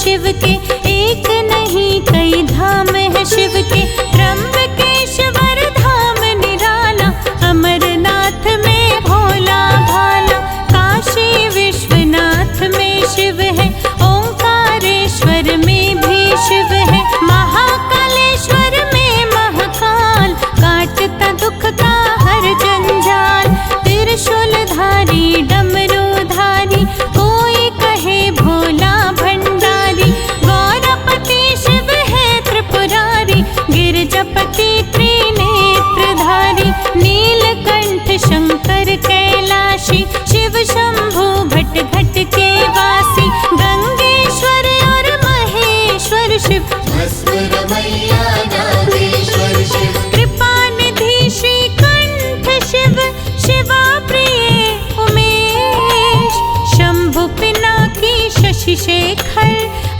शिव के, एक नहीं कई धाम है शिव के। त्र्यंबकेश्वर धाम निराला, अमरनाथ में भोला भाला। काशी विश्वनाथ में शिव है, ओंकारेश्वर में भी शिव है। महाकालेश्वर में महाकाल, काटता दुख का हर जंजाल। त्रिशूलधारी डमरूधारी, कोई कहे भोला भंडारी। गौरपति शिव है त्रिपुरारी, गिरजापति त्रिनेत्रधारी। नीलकंठ शंकर कैलाशी, शिव शंभु घट घट के वासी। गंगेश्वर और महेश्वर शिव, भस्मरमैया नागेश्वर शिव। कृपानिधि श्रीकंठ शिव, शिवा प्रिय उमेश। शंभु पिनाकी शशि शेखर,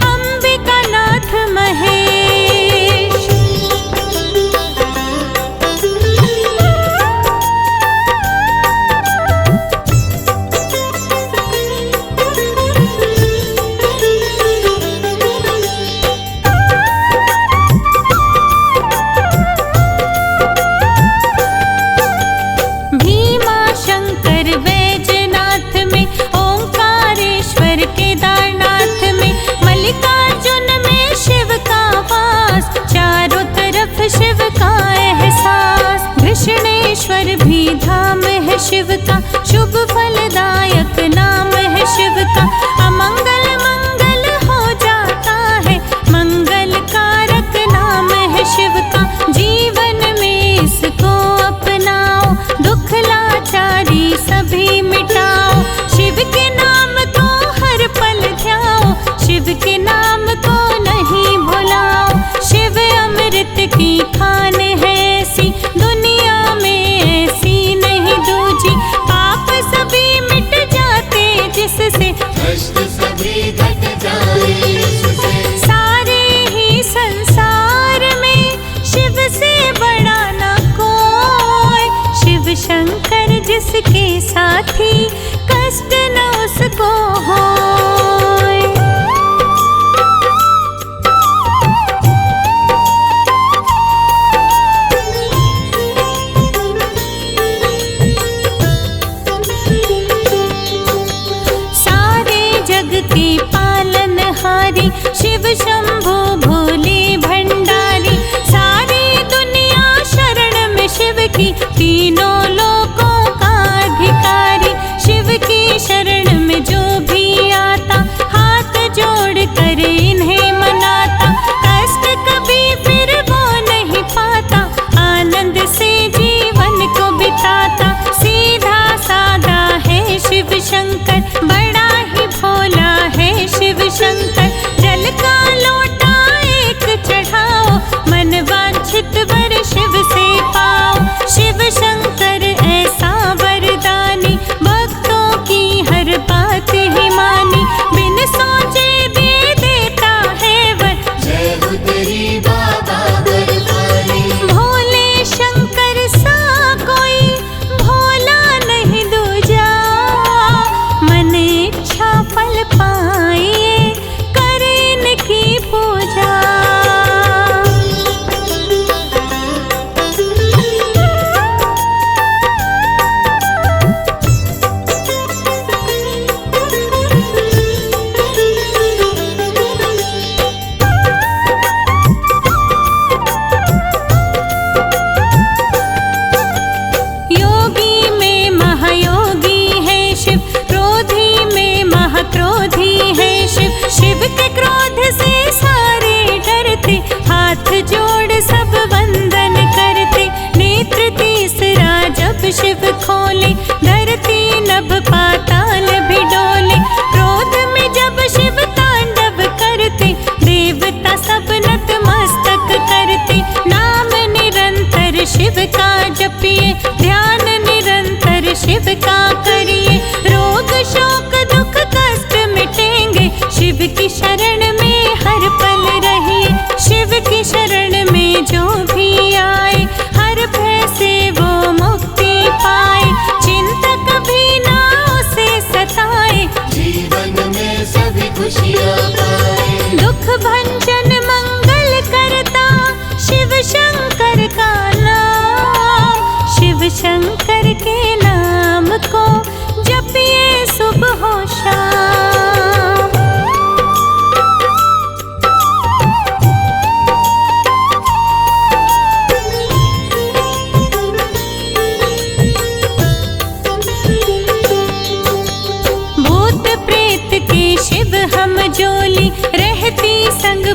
अंबिकानाथ महेश। भीमा शंकर वैजनाथ में, ओंकारेश्वर केदारनाथ में। मल्लिकार्जुन में शिव का वास, चारों तरफ शिव का एहसास। कृष्णेश्वर भी धाम है शिव का, शुभ फलदायक नाम है शिव का। अमंगल मंगल हो जाता है, मंगल कारक नाम है शिव का। जीवन में इसको अपनाओ, दुख लाचारी सभी मिटाओ। शिव के नाम को हर पल ध्याओ, शिव के नाम को नहीं भुलाओ। शिव अमृत की खान है ऐसी, दुनिया में ऐसी नहीं दूजी। पाप सभी मिट जाते जिससे, कष्ट सभी घट जाए उससे। सारे ही संसार में शिव से बड़ा न कोई। शिव शंकर जिसके साथी, कष्ट न उसको होए। सारे जग के पालनहारी, शिव शंभु भोले भंडारी। सारी दुनिया शरण में शिव की, तीनों लोकों का अधिकारी। शिव की शरण में जो भी आता, हाथ जोड़ कर इन्हें मनाता। कष्ट कभी फिर वो नहीं पाता, आनंद से जीवन को बिताता। सीधा सादा है शिव शंकर, बड़ा ही भोला है शिव शंकर। जल का लोटा एक चढ़ाओ, मन वांछित वर शिव से पाओ। शिव शंकर ऐसा वरदानी, भक्तों की हर बात ही मानी। बिन सोचे दे देता है वर, जय हो तेरी बाबा बर्फानी। भोले शंकर सा कोई भोला नहीं दूजा। मन इच्छा फल पाए, करे इनकी पूजा। योगी में महायोगी है शिव, क्रोधी में महाक्रोधी है शिव। शिव के क्रोध से सारे डरते, हाथ जोड़ सब वंदन करते। नेत्र तीसरा जब शिव खोले, धरती नभ पाताल भी डोले। क्रोध में जब शिव तांडव करते, देवता सब नतमस्तक करते। नाम निरंतर शिव का जपिए, ध्यान निरंतर शिव का करिए। रोग शोक दुख कष्ट मिटेंगे, शिव की शरण में हर पल रहिए। शिव की शरण में जो भी आए, हर भय से वो मुक्ति पाए। चिंता कभी ना उसे सताए, जीवन में सभी खुशियाँ पाए।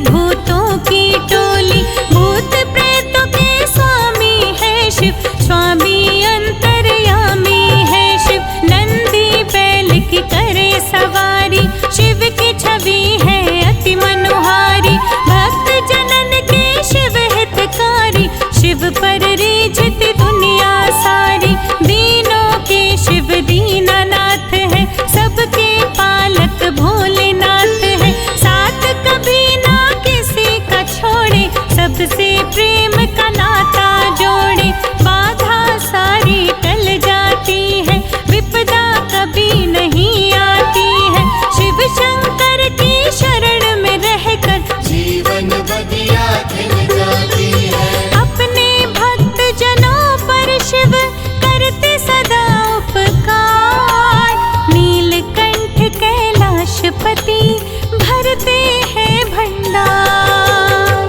भूतों की टोली, भूत प्रेतों के स्वामी है शिव, स्वामी अंतर्यामी है शिव। नंदी बैल की करे सवारी, शिव की छवि है अति मनोहारी। भक्त जनन के शिव हितकारी, शिव पर रीझित दुनिया सारी। दीनों के शिव दीनानाथ है, सबके पालक भोलेनाथ है। साथ कभी ना किसी का छोड़े, सबसे प्रेम का नाता जोड़े। बाधा सारी टल जाती है, विपदा कभी नहीं आती है। शिव शंकर की शरण में रहकर जीवन बदिया खिल जाती है। अपने भक्त जनों पर शिव करते सदा उपकार। नीलकंठ कैलाशपति भरते हैं भंडार।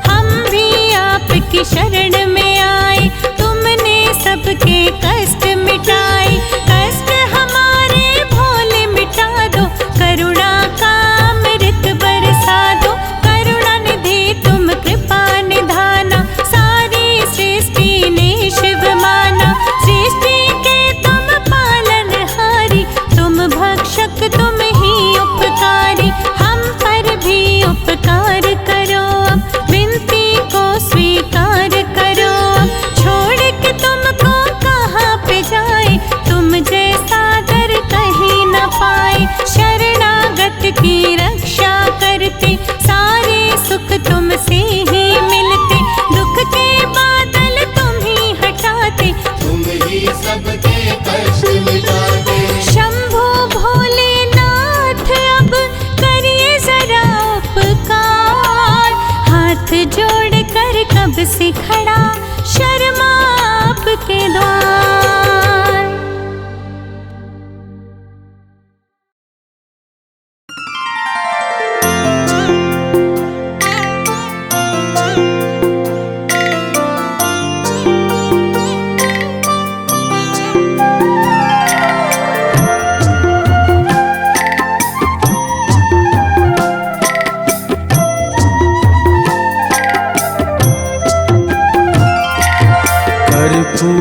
हम भी आपकी शरण में आए, तुमने सबके कष्ट मिटाए। कष्ट हमारे भोले मिटा दो, करुणा का अमृत बरसा दो। करुणा निधि तुम कृपा निधाना, सारी सृष्टि ने शिव माना। सृष्टि के तुम पालनहारी, तुम भक्षक तुम ही उपकारी। हम पर भी उपकार करो, विनती को स्वीकार करो। छोड़ के तुमको कहाँ पे जाए, तुम जैसा दर कहीं न पाए। शरणागत की रक्षा करते, सारे सुख तुमसे ही मिलते। दुख के बादल तुम ही हटाते, तुम ही सबके कष्ट मिटाते। शंभो भोलेनाथ अब करिए जरा उपकार। हाथ जोड़ कर कब से खड़ा शर्मा आपके द्वार।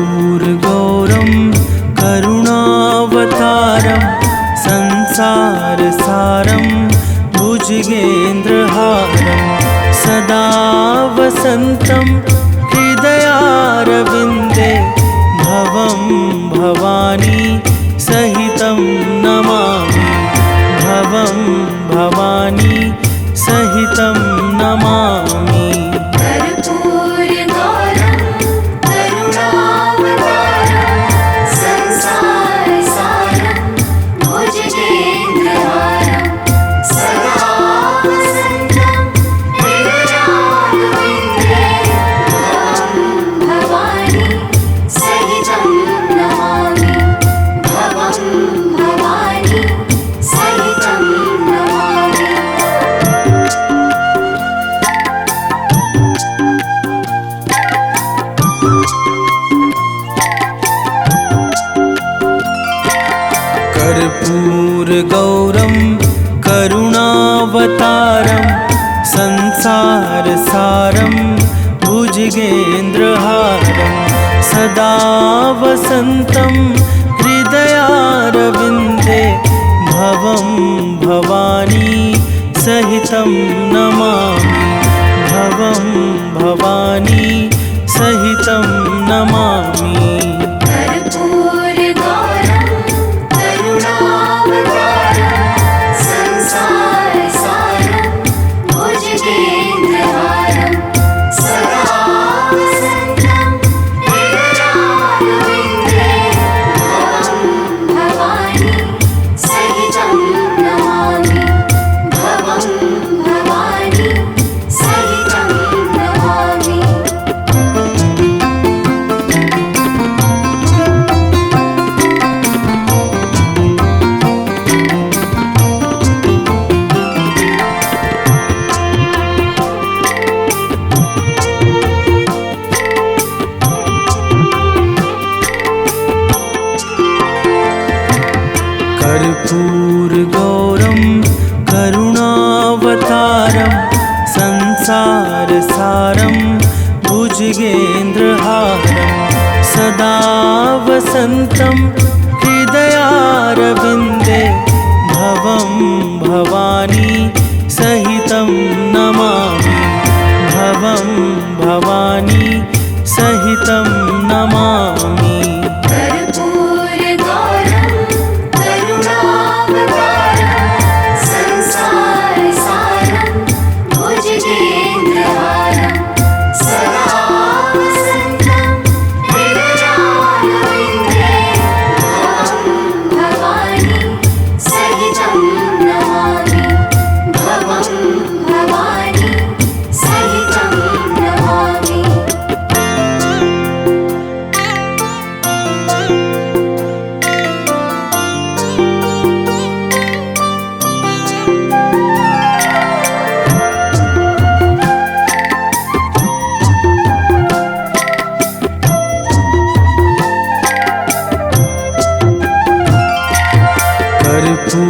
कर्पूरगौरं करुणावतारं संसारसारं भुजगेन्द्रहारं सदा वसन्तं हृदयारविन्दे भवं भवानी सहितं नमामि। भवं भवानी सहितं नमामि। कर्पूरगौरं करुणावतारं संसारसारं भुजगेन्द्रहारं सदा वसन्तं हृदयारविन्दे भवं भवानी सहितं नमामि। भवं भवानी सहितं नमामि। कर्पूरगौरं करुणावतारं संसारसारं भुजगेन्द्रहारं सदा वसन्तं हृदयारविन्दे भवं भवानी सहितं नमामि। भवं भवानी सहितं नमामि। कर्पूरगौरं करुणावतारं संसारसारं भुजगेन्द्रहारं सदा वसन्तं हृदयारविन्दे भवं भवानी सहितं नमामि। भवं भवानी भुजगेन्द्रहारं सदा वसन्तं हृदयारविन्दे भवं भवानी सहितं नमामि भवं भवानी सहितं नमामि कर्पूरगौरं करुणावतारं संसारसारं भुजगेन्द्रहारं सदा वसन्तं हृदयारविन्दे भवं भवानी सहितं नमामि भवं भवानी सहितं नमामि।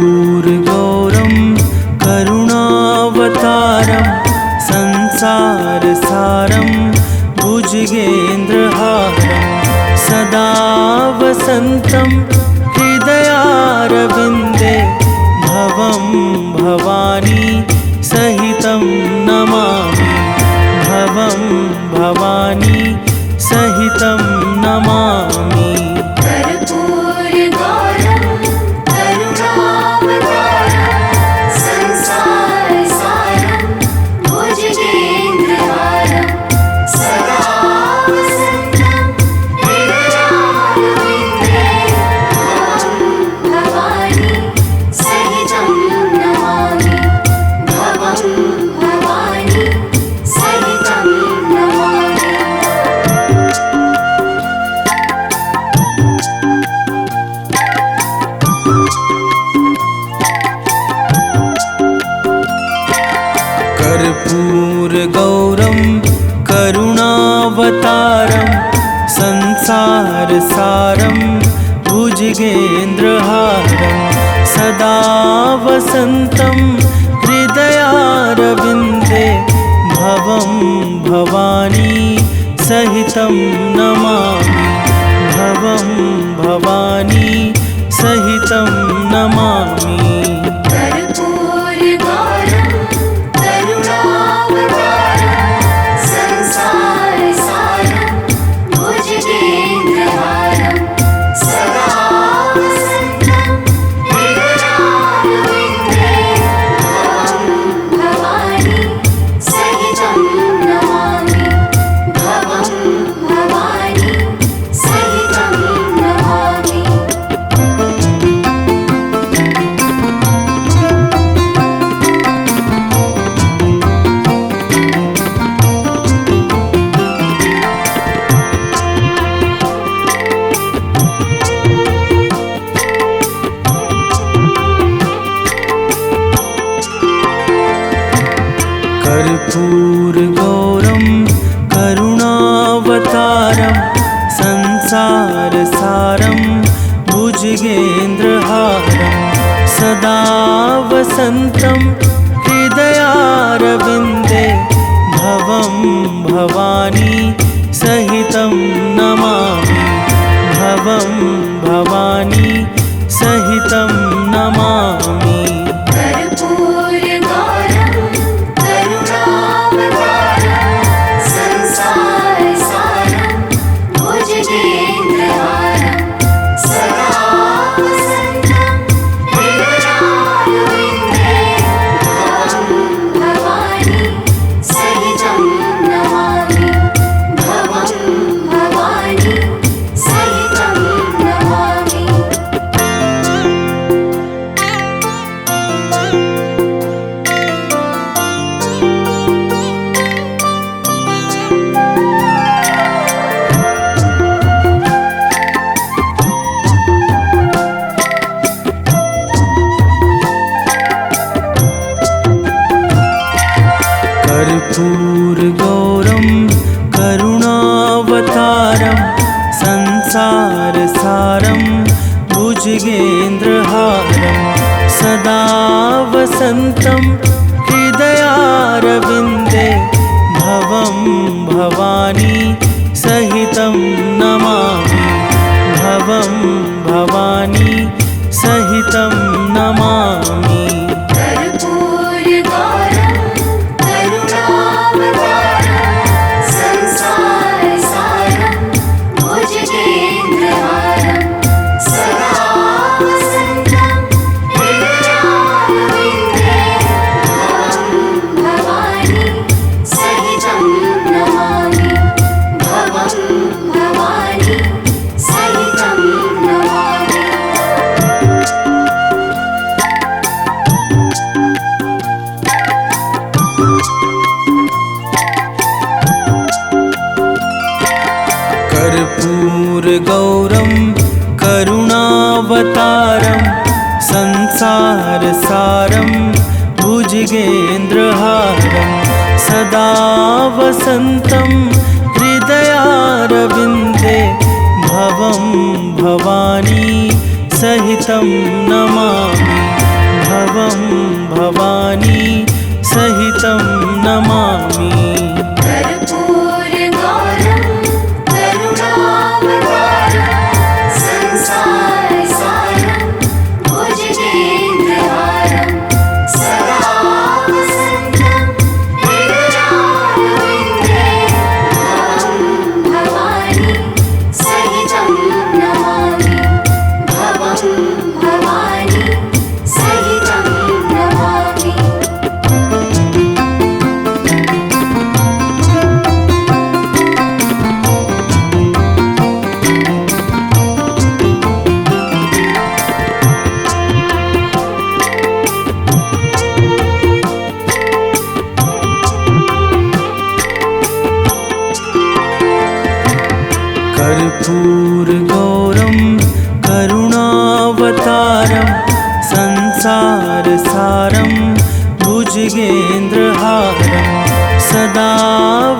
कर्पूरगौरं करुणावतारं संसारसारं भुजगेन्द्रहारं सदा वसन्तं हृदयारविन्दे भवं भवानी सहितं नमामि भवं भवानी सहितं नमामि। कर्पूरगौरं करुणावतारं संसारसारं भुजगेन्द्रहारं सदा वसन्तं हृदयारविन्दे भवं भवानी सहितं नमामि भवं भवानी सहितं नमामि। कर्पूरगौरं करुणावतारं संसारसारं भुजगेन्द्रहारं सदा वसन्तं हृदयारविन्दे भवं भवानी सहितं नमामि भवं भवानी सहितं नमामि। कर्पूरगौरं करुणावतारं संसारसारं भुजगेन्द्रहारं सदा वसन्तं हृदयारविन्दे भवं भवानी सहितं नमामि भवं भवानी सहितं नमामि। कर्पूरगौरं करुणावतारं संसारसारं भुजगेन्द्रहारं सदा वसन्तं हृदयारविन्दे भवं भवानी सहितं नमामि भवं भवानी सहितं नमामि। कर्पूरगौरं करुणावतारं संसारसारं भुजगेन्द्रहारं सदा वसन्तं हृदयारविन्दे भवं भवानी सहितं नमामि भवं भवानी सहितं नमामि। कर्पूरगौरं करुणावतारं संसारसारं भुजगेन्द्रहारं सदा वसन्तं हृदयारविन्दे भवं भवानी सहितं नमामि भवं भवानी सहितं नमामि कर्पूरगौरं करुणावतारं संसारसारं भुजगेन्द्रहारं सदा वसन्तं हृदयारविन्दे भवं भवानी सहितं नमामि भवं भवानी सहितं नमामि। कर्पूरगौरं करुणावतारं संसारसारं भुजगेन्द्रहारं सदा वसन्तं हृदयारविन्दे भवं भवानी सहितं नमामि भवं भवानी सहितं नमामि कर्पूरगौरं करुणावतारं संसारसारं भुजगेन्द्रहारं सदा वसन्तं हृदयारविन्दे भवं भवानी सहितं नमामि भवं भवानी सहितं नमामि। कर्पूरगौरं करुणावतारं संसारसारं भुजगेन्द्रहारं सदा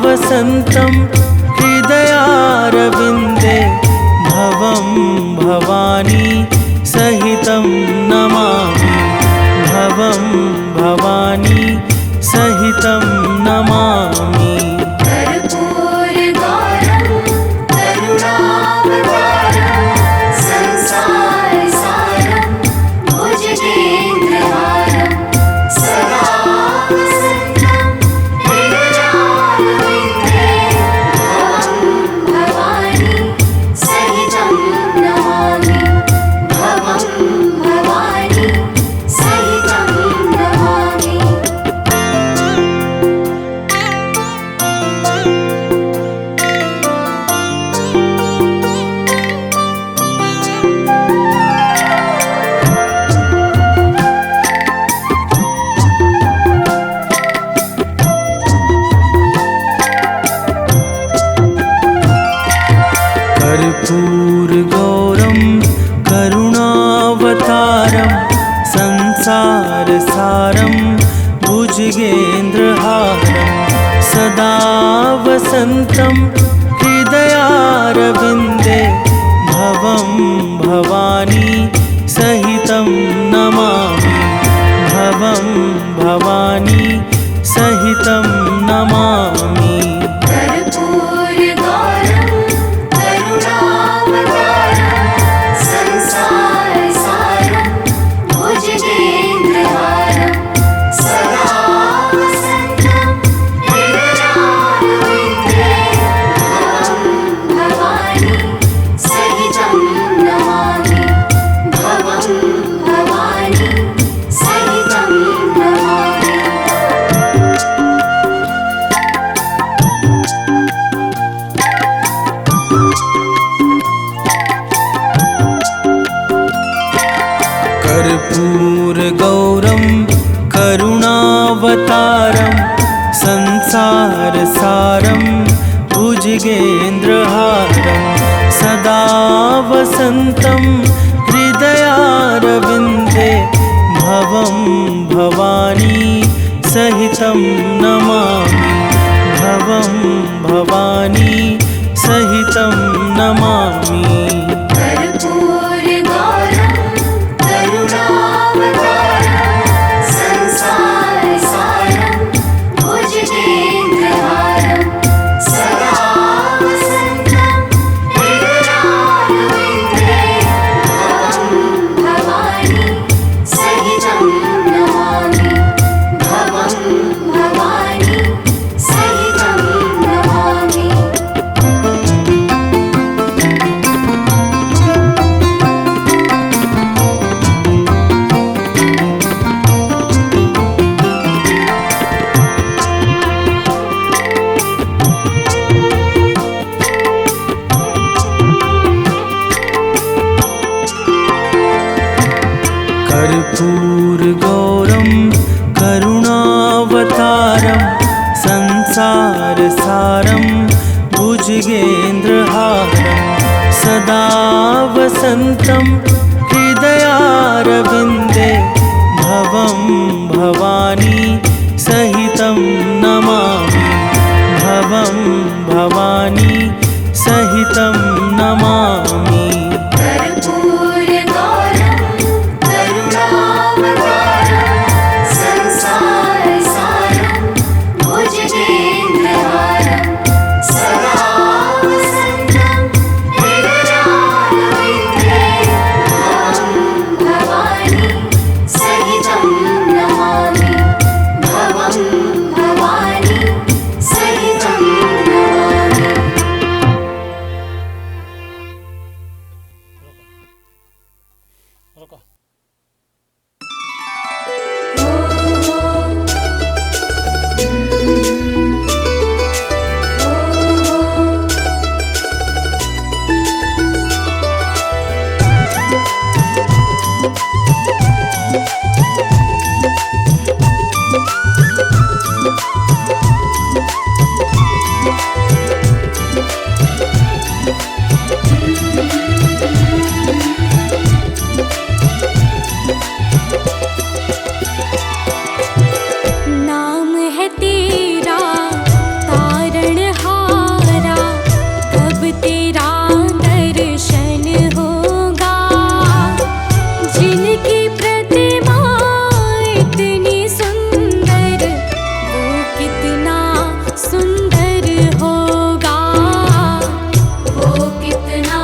वसन्तं हृदयारविन्दे भवं भवानी सहितं नमामि भवं भवानी सहितं नमामि कर्पूरगौरं करुणावतारं संसारसारं भुजगेन्द्रहारं सदा वसन्तं हृदयारविन्दे भवं भवानी सहितं नमामि भवं भवानी सहितं नमामि। कर्पूरगौरं करुणावतारं संसारसारं भुजगेन्द्रहारं सदा वसन्तं हृदयारविन्दे भवं भवानी सहितं नमामि भवं भवानी सहितं नमामि कर्पूरगौरं करुणावतारं संसारसारं भुजगेन्द्रहारं सदा वसन्तं हृदयारविन्दे भवं भवानी सहितं नमामि भवं भवानी सहितं नमामि। कर्पूरगौरं करुणावतारं संसारसारं भुजगेन्द्रहारं सदा वसन्तं हृदयारविन्दे भवं भवानी सहितं नमामि भवं भवानी सहितं नमामि कर्पूरगौरं करुणावतारं संसारसारं भुजगेन्द्रहारं वसन्तं हृदयारविन्दे भवं भवानी सहितं नमामि भवं भवानी सहितं नमामि कर्पूरगौरं करुणावतारं संसारसारं भुजगेन्द्रहारं सदा वसन्तं हृदयारविन्दे भवं भवानी सहितं नमामि भवं भवानी सहितं नमामि। नाम है तेरा तारणहारा, कब तेरा दर्शन होगा। जिनकी प्रतिमा इतनी सुंदर, वो कितना सुंदर होगा, वो कितना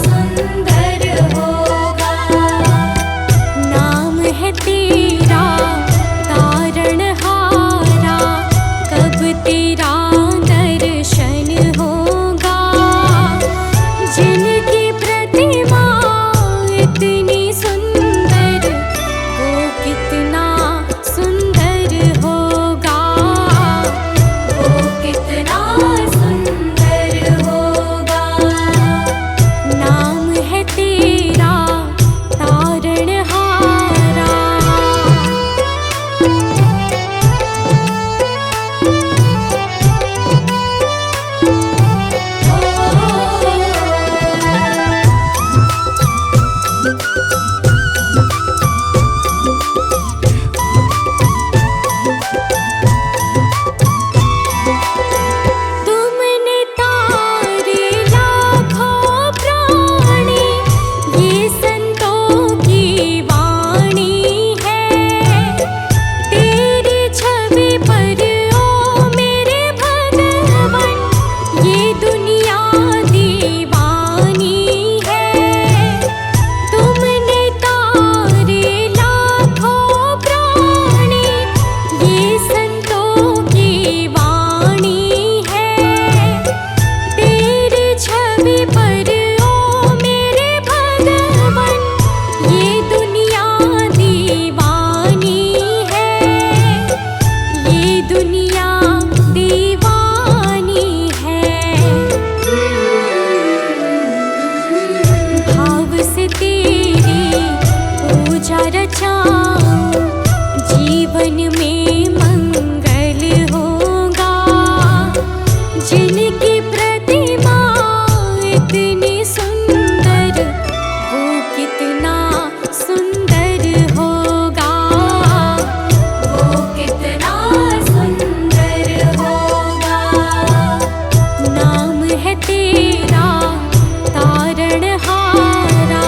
सुंदर होगा। नाम है तेरा तारणहारा, कब तेरा दर्शन होगा। जिनकी प्रतिमा इतनी सुंदर, वो कितना सुंदर होगा, वो कितना सुंदर होगा। नाम है तेरा तारणहारा। तुमने तारे लाखों प्राणी, ये संतों की वाणी है। तेरी छवि पर ओ मेरे भगवन, ये दुनिया दीवानी है। तुमने तारे लाखों प्राणी, ये संतों की वाणी है। तेरी छवि पर ओ मेरे भगवन, ये दुनिया दीवानी है, ये दुनिया दीवानी है। भाव से तेरी पूजा रचाऊं, जीवन में मंगल होगा। जिनकी प्रतिमा इतनी सुंदर, वो कितना सुंदर होगा, वो कितना सुंदर होगा। नाम है तेरा तारणहारा।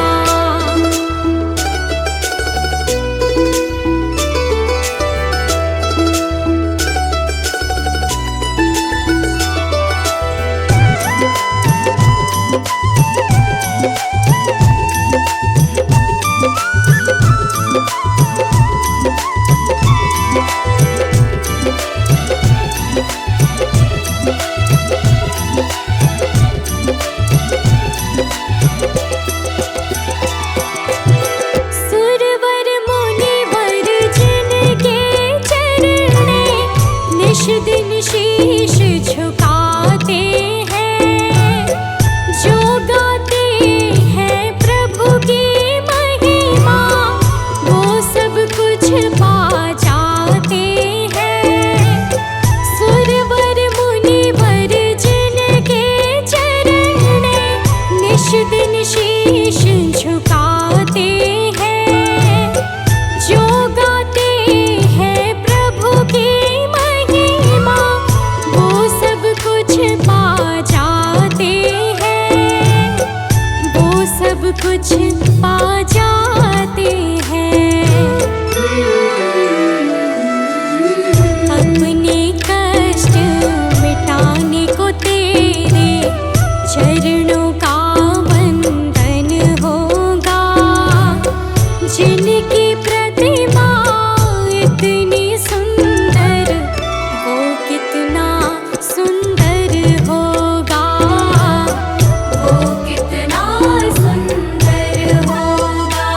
पा जाते हैं। अपने कष्ट मिटाने को तेरे चरणों का बंधन होगा। जिनकी प्रतिमा इतनी सुंदर, वो कितना सुंदर होगा, वो कितना सुंदर होगा।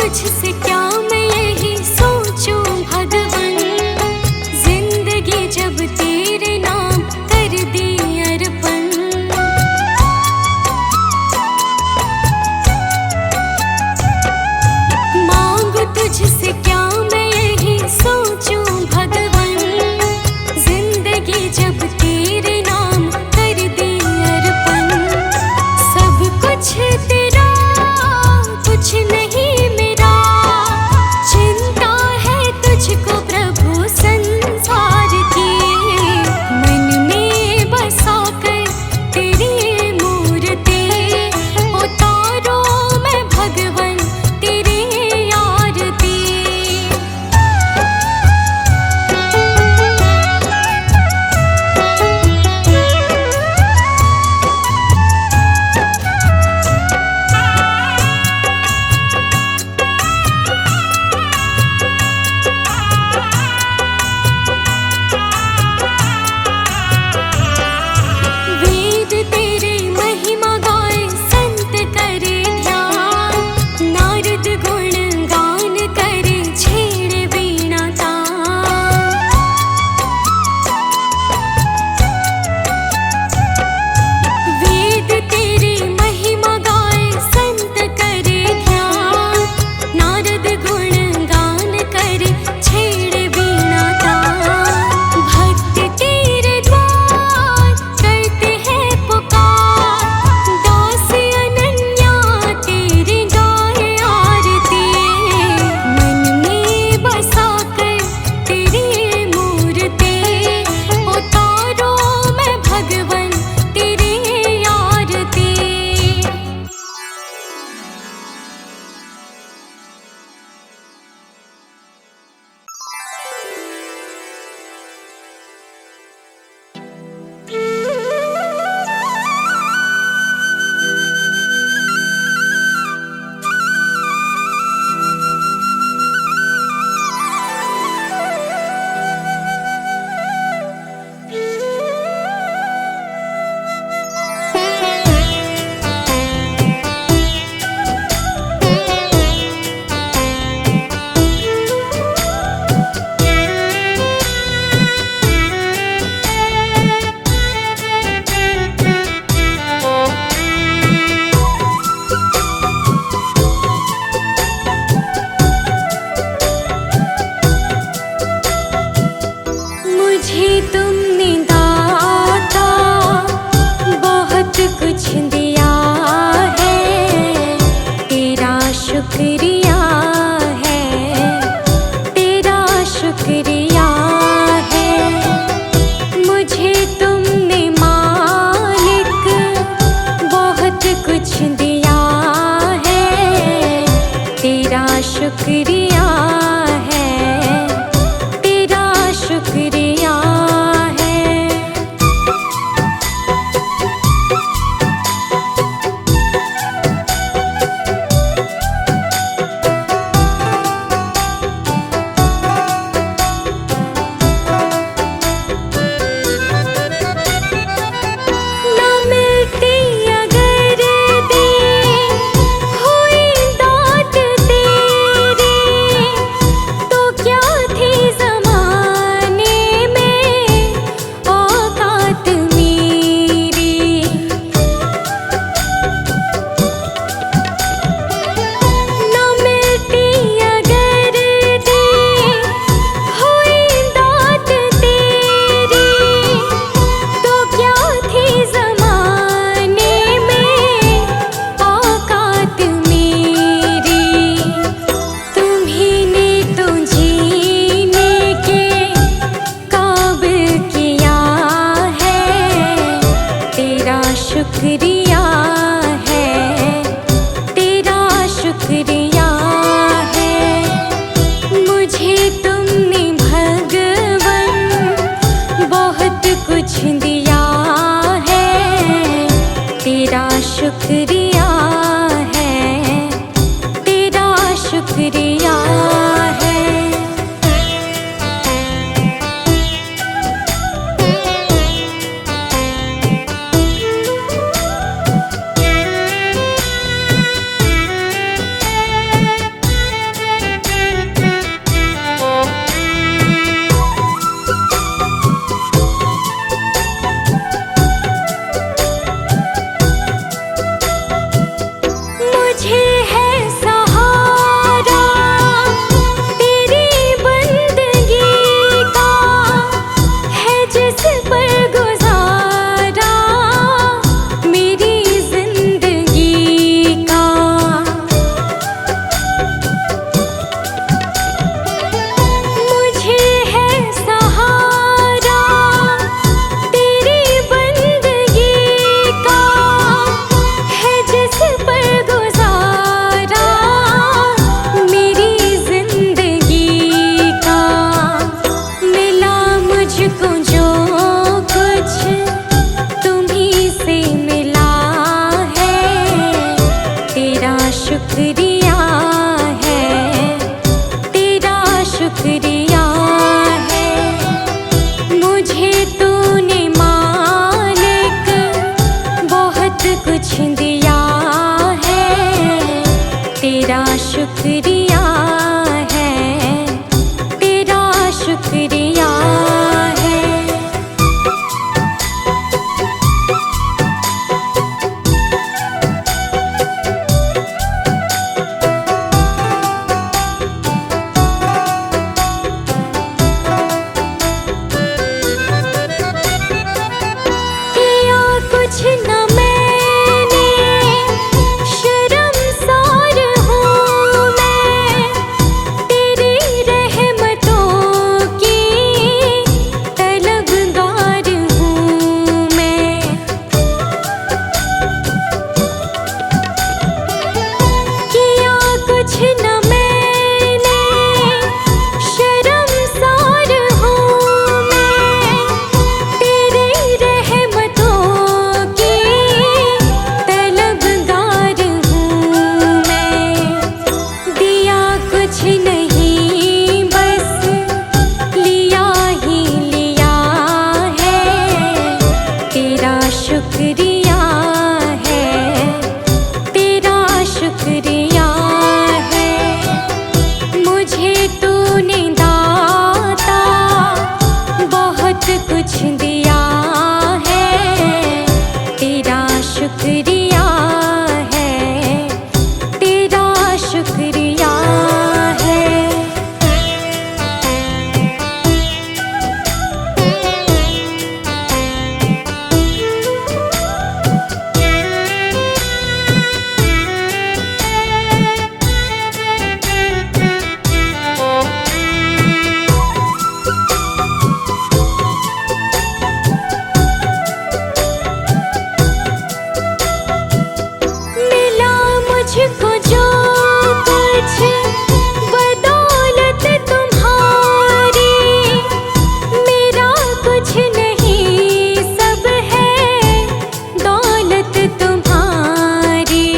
तुझसे क्या मैं यही सोचूं भगवन, जिंदगी जब तेरे नाम कर दी अर्पण। मांगू तुझसे क्या मैं यही सोचूं भगवन, जिंदगी जब तेरे नाम कर दी अर्पण। सब कुछ तेरा कुछ नहीं मेरा, चिंता है तुझको प्रभु संसार की। मन में बसा कर तेरी मूर्ति, उतारो मैं भगवन तेरी आरती। वेद तेरे महिमा गाए संत करे ध्यान, नारद गुण गान करे छेड़े वीणा तान। वेद तेरे महिमा गाए संत करे ध्यान, नारद गुण गान करे छेड़े वीणा तान। भक्त तेरे द्वार करते हैं पुकार, दास अनन्या तेरे गाए आरती। मन में बसा कर तेरी मूर्ति, उतारो मैं भगवन तेरी आरती। मुझे तुमने दाता बहुत कुछ दिया है, तेरा शुक्रिया है, तेरा शुक्रिया है। मुझे तुमने मालिक बहुत कुछ दिया है, तेरा शुक्रिया है, तेरा शुक्रिया है। ना मिलती अगर दी हुई दात तेरी, कुछ नहीं, बस लिया ही लिया है। तेरा शुक्रिया है, तेरा शुक्रिया है। मुझे तूने दाता बहुत कुछ दिया है। तेरा शुक्रिया है, तेरा शुक्रिया है। मिला मुझको जो कुछ बदौलत तुम्हारी, मेरा कुछ नहीं, सब है दौलत तुम्हारी।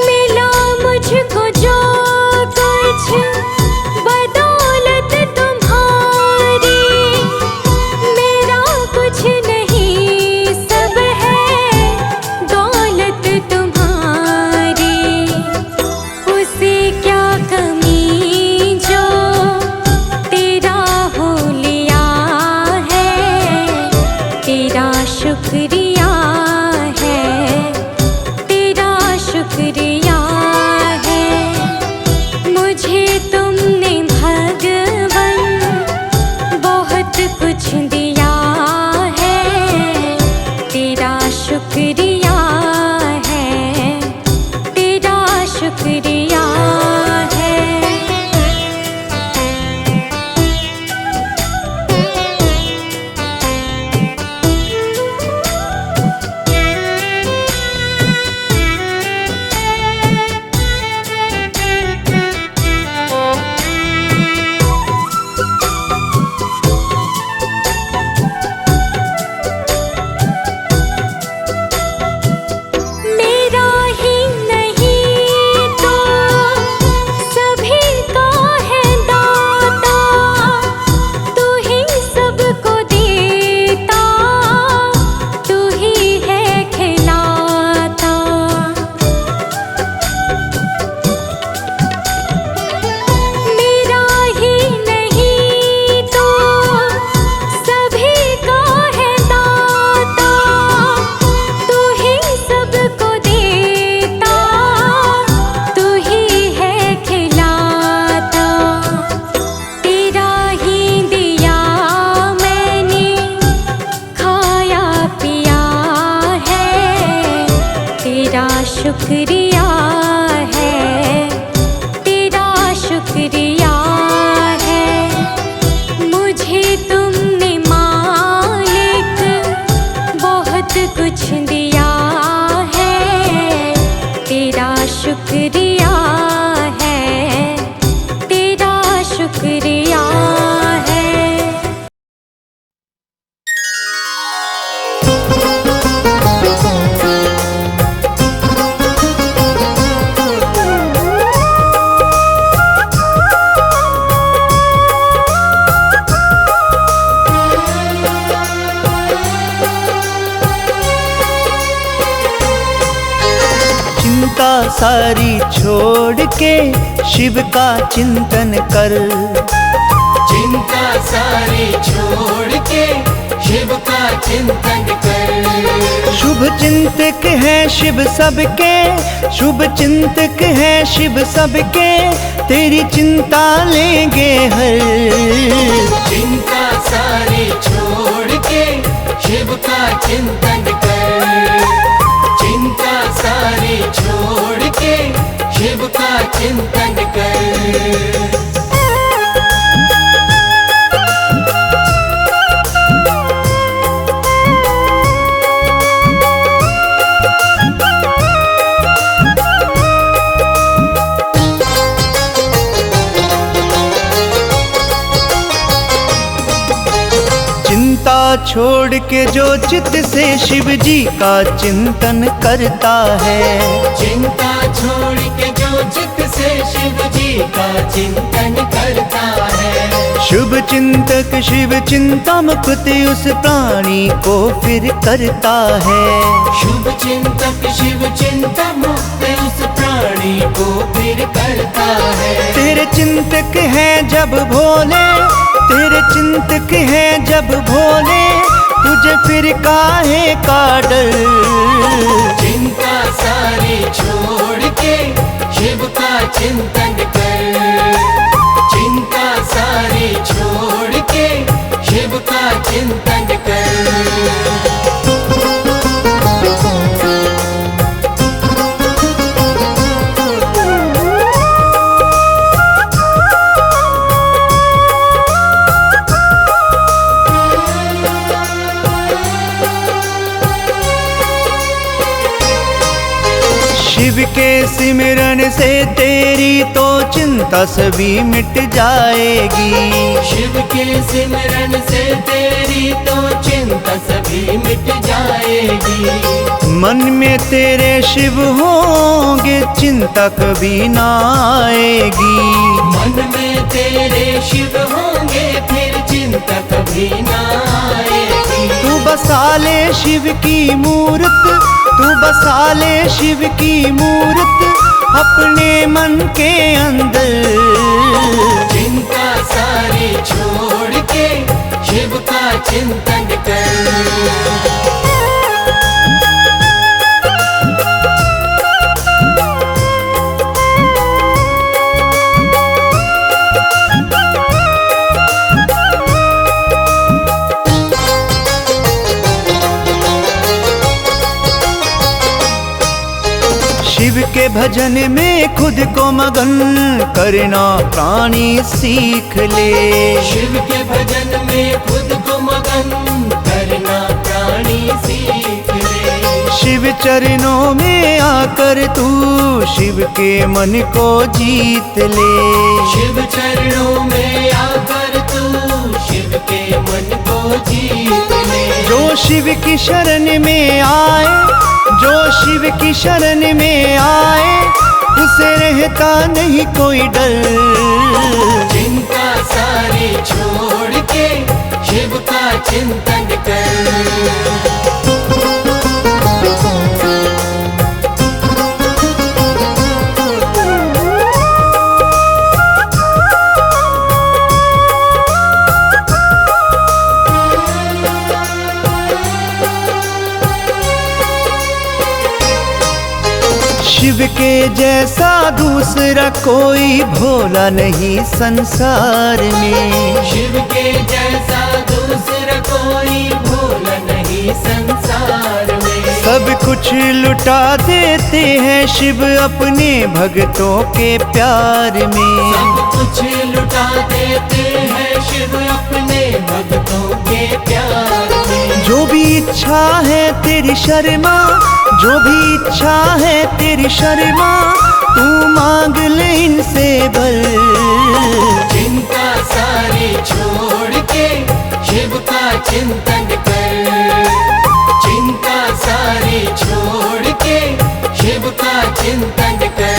मिला मुझको जो कुछ बदौलत तुम्हारी, मेरा कुछ नहीं, सब है दौलत तुम्हारी। उसे क्या कमी जो तेरा हो लिया है। तेरा शुक्रिया है, तेरा शुक्रिया है। मुझे तुमने भगवन बहुत कुछ दिया है। तेरा शुक्रिया है, तेरा शुक्रिया है। मेरा ही नहीं तो सभी का है दाता। तू ही सबको देता, तू ही है खिलाता। मेरा ही नहीं तो सभी का है दाता। तू ही सबको देता, तू ही है खिलाता। तेरा ही दिया मैंने खाया पिया है। तेरा शुक्रिया है, तेरा शुक्रिया है। मुझे तुमने मालिक बहुत कुछ दिया है। तेरा शुक्रिया है, तेरा शुक्रिया है। चिंता सारी छोड़ के शिव का चिंतन कर। चिंता सारी छोड़ के शिव का चिंतन कर। शुभ चिंतक है शिव सबके, शुभ चिंतक है शिव सबके, तेरी चिंता लेंगे हर। चिंता सारी छोड़ के शिव का चिंतन कर। चिंता सारी छोड़ के शिव का चिंतन कर। छोड़ के जो चित्त से शिव जी का चिंतन करता है, चिंता छोड़ के जो चित्त से शिव जी का चिंतन करता है, शुभ चिंतक शिव चिंता मुक्त उस प्राणी को फिर करता है। शुभ चिंतक शिव चिंता मुक्त उस प्राणी को फिर करता है। तेरे चिंतक है जब भोले, तेरे चिंतक है जब भोले, तुझे फिर काहे का डर। चिंता सारी छोड़ के शिव का चिंतन कर, चिंता सारी छोड़ के शिव का चिंतन कर। शिव के सिमरन से तेरी तो चिंता सभी मिट जाएगी, शिव के सिमरन से तेरी तो चिंता सभी मिट जाएगी। मन में तेरे शिव होंगे चिंता कभी ना आएगी। मन में तेरे शिव होंगे फिर चिंता कभी ना आएगी। तू बसा ले शिव की मूर्त, तू बसा ले शिव की मूर्त अपने मन के अंदर। चिंता सारी छोड़ के शिव का चिंतन कर। शिव के भजन में खुद को मगन करना प्राणी सीख ले, शिव के भजन में खुद को मगन करना प्राणी सीख ले। शिव चरणों में आकर तू शिव के मन को जीत ले, शिव चरणों में आकर तू शिव के मन को जीत ले। जो शिव की शरण में आए, जो शिव की शरण में आए, उसे रहता नहीं कोई डर। चिंता सारी छोड़ के शिव का चिंतन कर। शिव के जैसा दूसरा कोई भोला नहीं संसार में, शिव के जैसा दूसरा कोई भोला नहीं संसार में। सब कुछ लुटा देते हैं शिव अपने भक्तों के प्यार में, सब कुछ लुटा देते हैं शिव अपने भक्तों के प्यार में। जो भी इच्छा है तेरी शर्मा, जो भी इच्छा है तेरी शर्मा, तू मांग ले इनसे भर। चिंता सारी छोड़ के शिव का चिंतन कर, चिंता सारी छोड़ के शिव का चिंतन कर।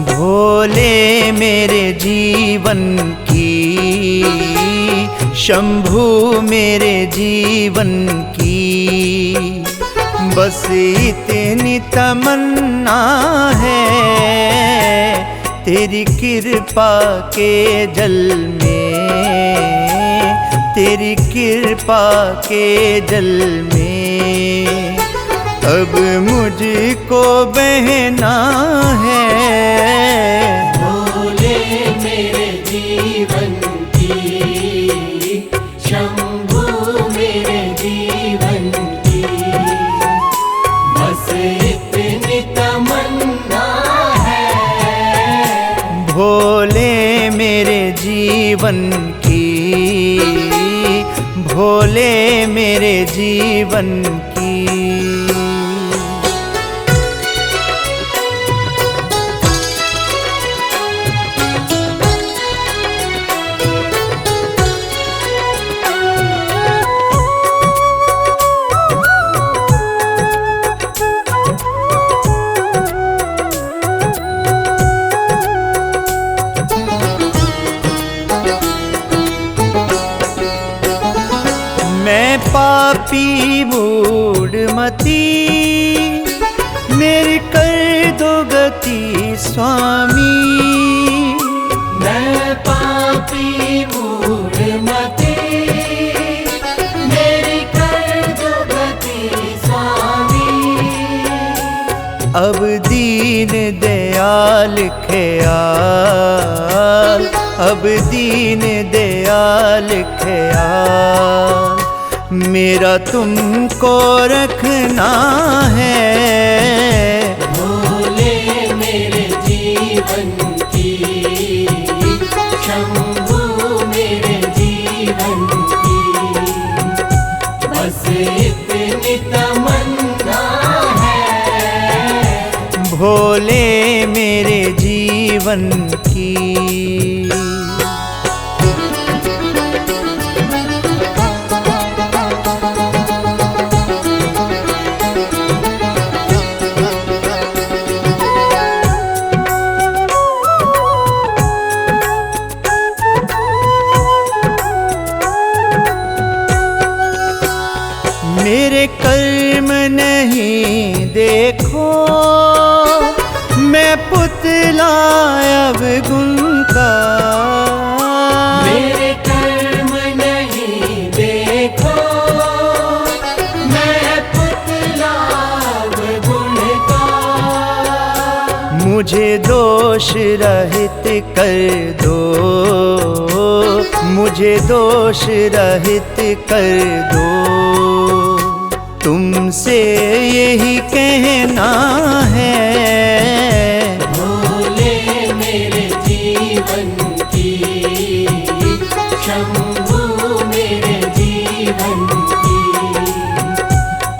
भोले मेरे जीवन की, शंभू मेरे जीवन की, बस इतनी तमन्ना है तेरी कृपा के जल में, तेरी कृपा के जल में अब मुझको बहना है। भोले मेरे जीवन की, शंभू मेरे जीवन की, बस इतनी तमन्ना है। भोले मेरे जीवन की, भोले मेरे जीवन की। मैं पापी मूढ़मती, मेरी कर दो गति स्वामी। मैं पापी मूढ़मती, मेरी कर दो गति स्वामी। अब दीन दयाल ख्याल, अब दीन दयाल ख्याल, मेरा तुमको रखना है। भोले मेरे जीवन की, शंभू मेरे जीवन की, बस इतनी तमन्ना है। भोले मेरे जीवन की। मेरे कर्म नहीं देखो, मैं पुतला अब गुण का। मेरे कर्म नहीं देखो, मैं पुतला गुण का। मुझे दोष रहित कर दो, मुझे दोष रहित कर दो, तुमसे यही कहना है। भोले मेरे जीवन की, शंभू मेरे जीवन की,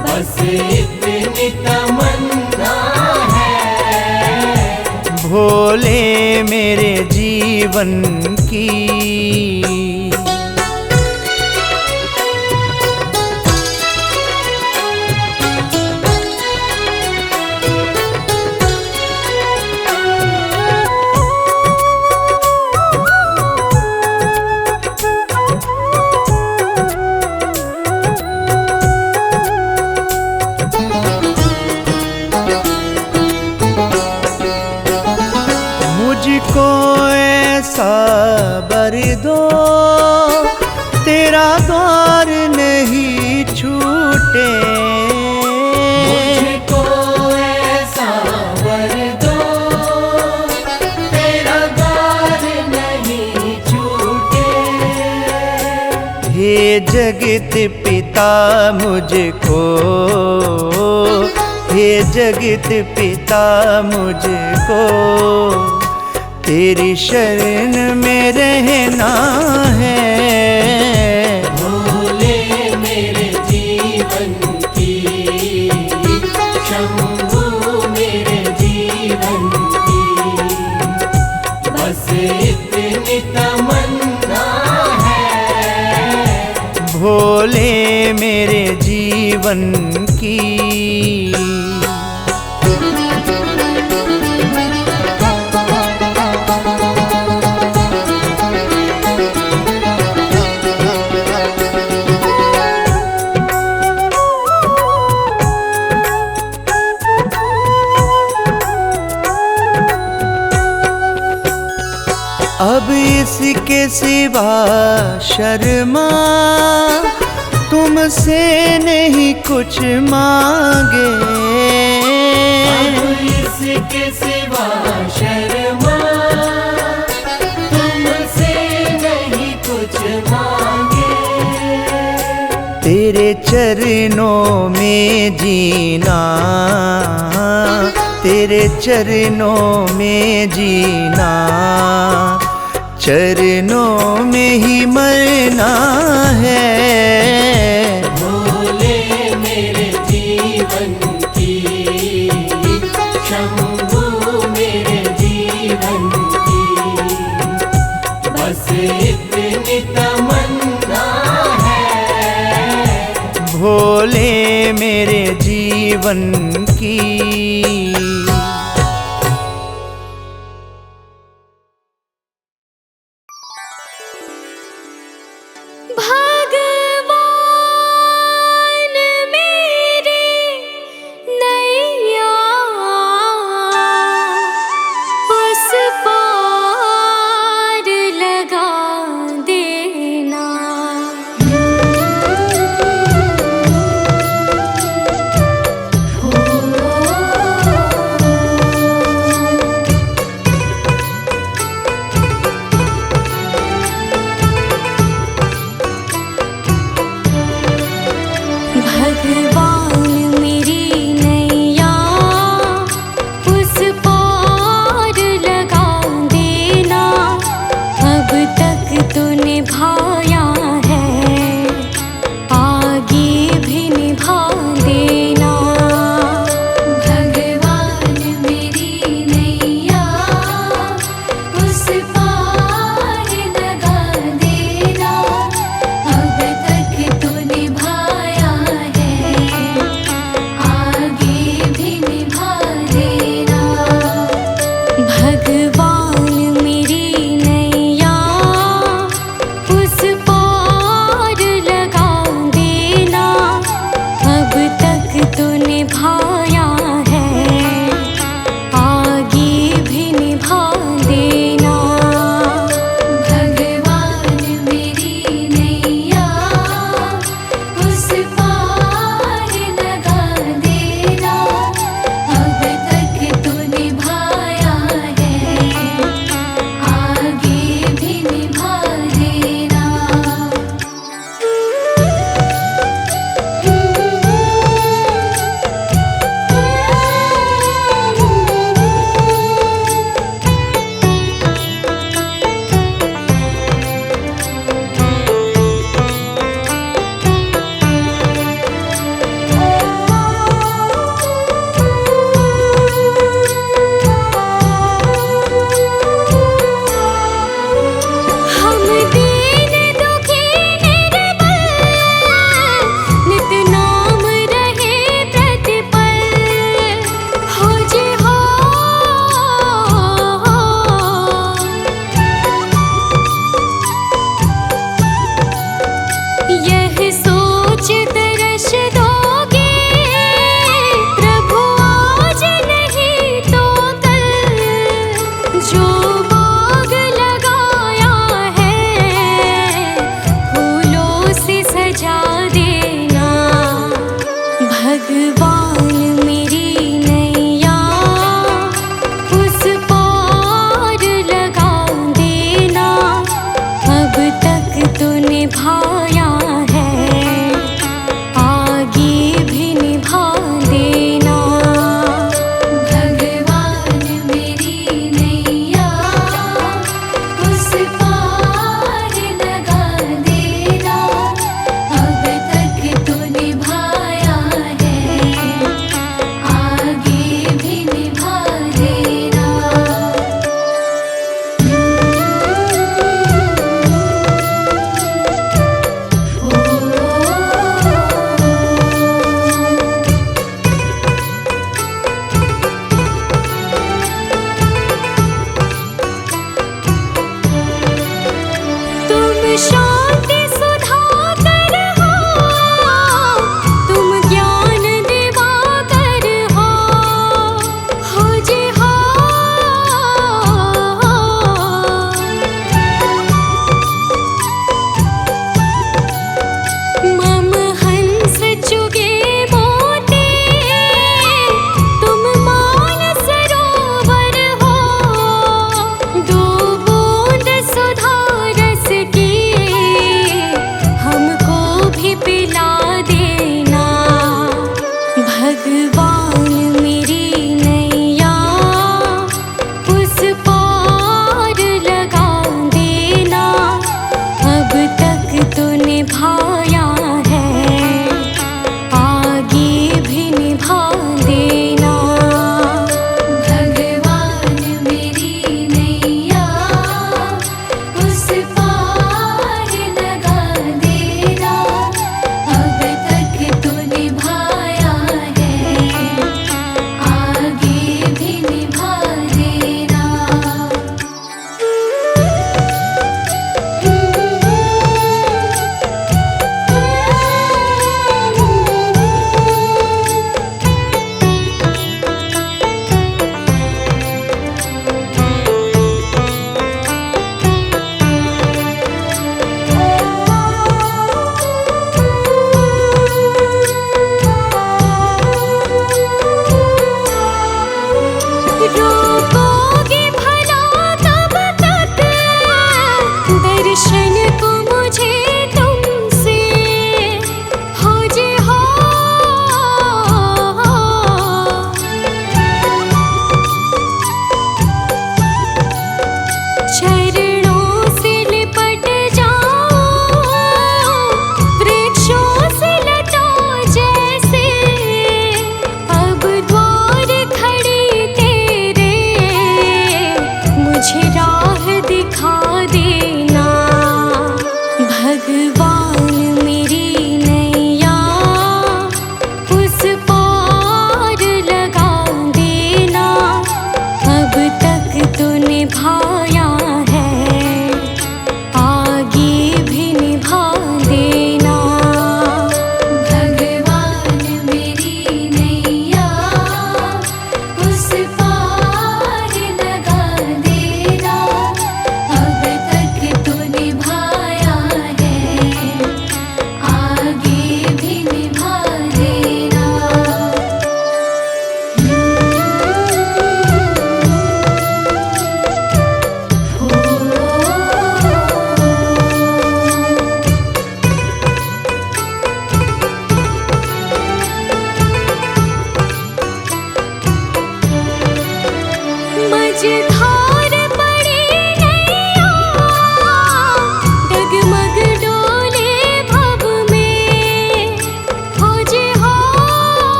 बस इतनी तमन्ना है। भोले मेरे जीवन की। मुझको ऐसा बर दो, तेरा द्वार नहीं छूटे। मुझको ऐसा वर दो, तेरा द्वार नहीं छूटे। हे जगत पिता मुझको, हे जगत पिता मुझको, तेरी शरण में रहना है। भोले मेरे जीवन की, शंभू मेरे जीवन की, बस इतनी तमन्ना है। भोले मेरे जीवन की। अब इसके सिवा शर्मा तुमसे नहीं कुछ मांगे। अब इसके सिवा शर्मा तुमसे तेरे चरणों में जीना, तेरे चरणों में जीना, चरणों में ही मरना है। भोले मेरे जीवन की, शंभू मेरे जीवन की, बस इतनी तमन्ना है। भोले मेरे जीवन की। भगवान मेरे नैया उस पार लगा देना। भगवान मेरी नैया उस पार लगा देना। अब तक तो निभाया है, आगे भी निभा देना। भगवान मेरी नैया उस पार लगा देना। अब तक तो निभाया है,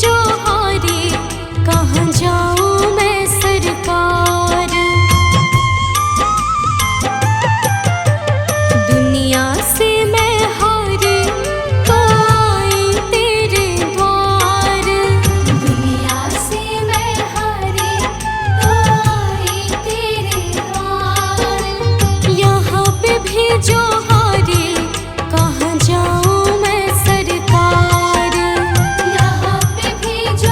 जो हारे कहाँ जाऊँ मैं सरकार। दुनिया से मैं हारी तो आई तेरे द्वार। दुनिया से मैं हारी तो आई तेरे द्वार। यहाँ पे भी जो हारे कहाँ जाऊँ मैं सरकार। यहाँ पे भी जो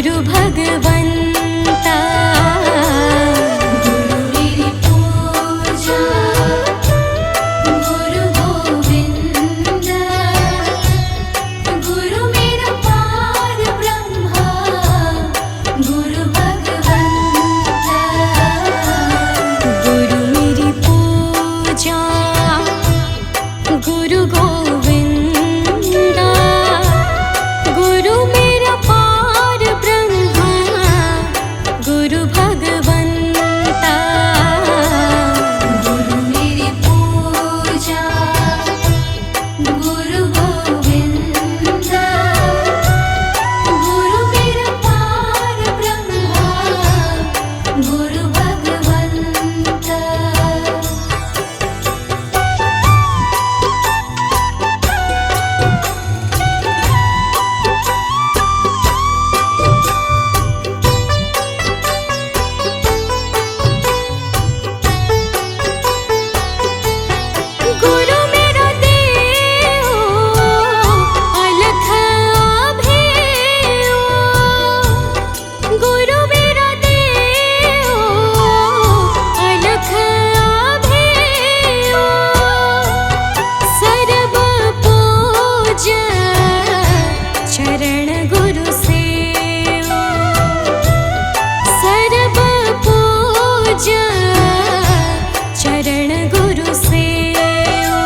गुरु भगवंता गुरु मेरी पूजा गुरु गोविंद गुरु मेरा पार ब्रह्मा गुरु भगवंता गुरु मेरी पूजा गुरु गोविंदा गुरु मेरा पार ब्रह्मा गुरु भगवंता गुरु मेरी पूजा गुरु गोविंदा गुरु मेरा पार ब्रह्मा गुरु भगवंता गुरु मेरा देव अलख अभेयो गुरु मेरा देव अलख अभेयो सर्व पूज चरण गुरु सेवो सर्व पूज चरण गुरु सेवो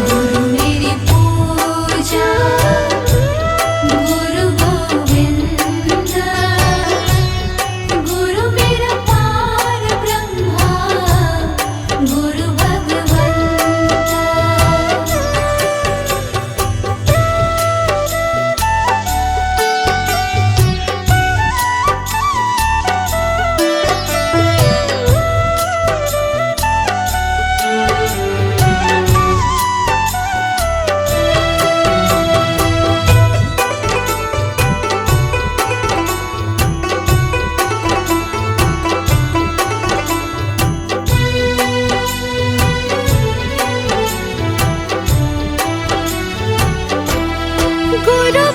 गुरु मेरी पूजा गुरु गोविंदा गुरु मेरा पार ब्रह्मा गुरु भगवंता गुरु